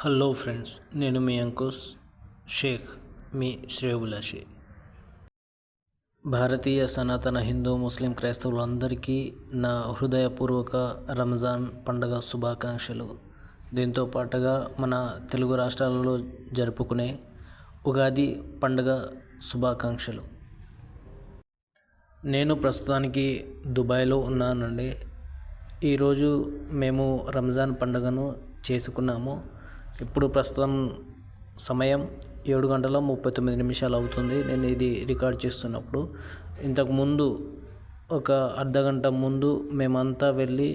Hello friends, నేను మీ అంకుష్ షేక్, మీ శ్రేయోభిలాషి. భారతీయ సనాతన హిందూ ముస్లిం క్రైస్తవులందరికీ నా హృదయపూర్వక రంజాన్ పండుగ శుభాకాంక్షలు. దీంతో పాటుగా మన తెలుగు రాష్ట్రాలలో జరుపుకునే ఉగాది పండుగ శుభాకాంక్షలు. నేను ప్రస్తుతానికి దుబాయ్లో ఉన్నానండి. ఈరోజు మేము రంజాన్ పండుగను చేసుకున్నాము. ఇప్పుడు ప్రస్తుతం సమయం 7:39 అవుతుంది. నేను ఇది రికార్డ్ చేస్తున్నప్పుడు. ఇంతకుముందు ఒక అర్ధగంట ముందు మేమంతా వెళ్ళి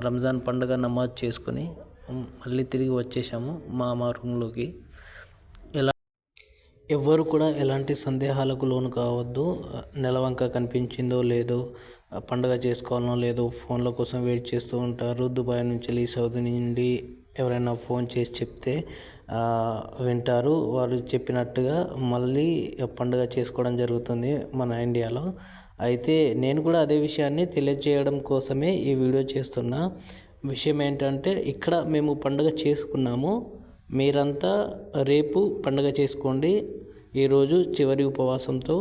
రంజాన్ పండుగ నమాజ్ చేసుకొని మళ్ళీ తిరిగి వచ్చేసాము మా రూమ్లోకి. ఎవ్వరు కూడా ఎలాంటి సందేహాలకు లోను కావద్దు. నెలవంక కనిపించిందో లేదో, పండుగ చేసుకోవాలనో లేదో ఫోన్ల కోసం వెయిట్ చేస్తూ ఉంటారు. దుబాయ్ నుంచి సౌదీ నుండి ఎవరైనా ఫోన్ చేసి చెప్తే వింటారు. వాళ్ళు చెప్పినట్టుగా మళ్ళీ పండుగ చేసుకోవడం జరుగుతుంది మన ఇండియాలో. అయితే నేను కూడా అదే విషయాన్ని తెలియజేయడం కోసమే ఈ వీడియో చేస్తున్నా. విషయం ఏంటంటే, ఇక్కడ మేము పండుగ చేసుకున్నాము. మీరంతా రేపు పండుగ చేసుకోండి. ఈరోజు చివరి ఉపవాసంతో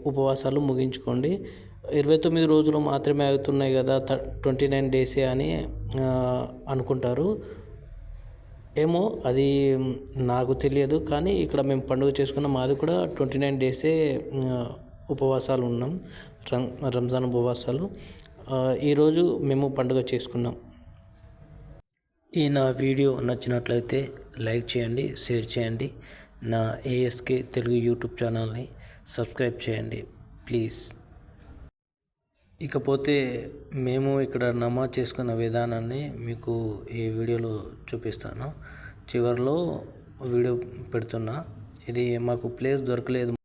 ఉపవాసాలు ముగించుకోండి. 29 రోజులు మాత్రమే అవుతున్నాయి కదా, 29 డేసే అని అనుకుంటారు. ఏమో అది నాకు తెలియదు. కానీ ఇక్కడ మేము పండుగ చేసుకున్నాం. మాది కూడా 29 డేసే ఉపవాసాలు ఉన్నాం, రంజాన్ ఉపవాసాలు. ఈరోజు మేము పండుగ చేసుకున్నాం. ఈ నా వీడియో నచ్చినట్లయితే లైక్ చేయండి, షేర్ చేయండి. నా ఏఎస్కే తెలుగు యూట్యూబ్ ఛానల్ని సబ్స్క్రైబ్ చేయండి ప్లీజ్. ఇకపోతే మేము ఇక్కడ నమాజ్ చేసుకున్న విధానాన్ని మీకు ఈ వీడియోలో చూపిస్తాను. చివరిలో వీడియో పెడుతున్నా. ఇది మాకు ప్లేస్ దొరకలేదు,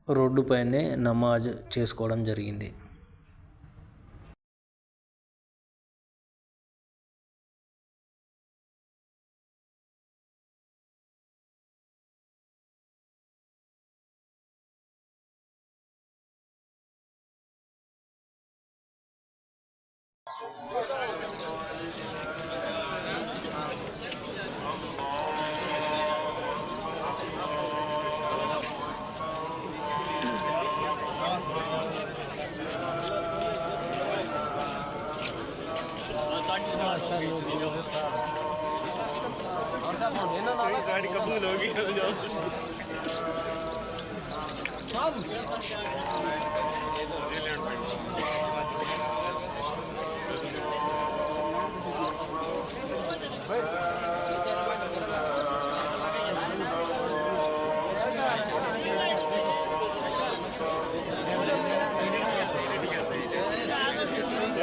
రోడ్డు పైనే నమాజ్ చేసుకోవడం జరిగింది. गाड़ी कबूल होगी।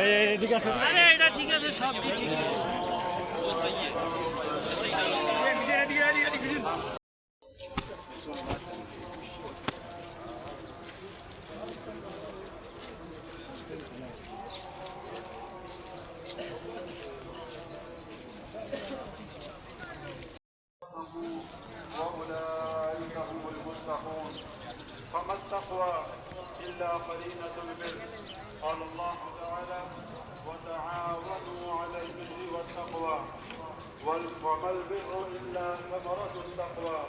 अरे ठीक है, सब ठीक है, वो सही है, सही है। किसी ने दिया किसी وأولئك هم المتقون فما التقوى إلا قرينة البر. قال الله تعالى: وتعاونوا على البر والتقوى وما البر إلا ثمرة التقوى.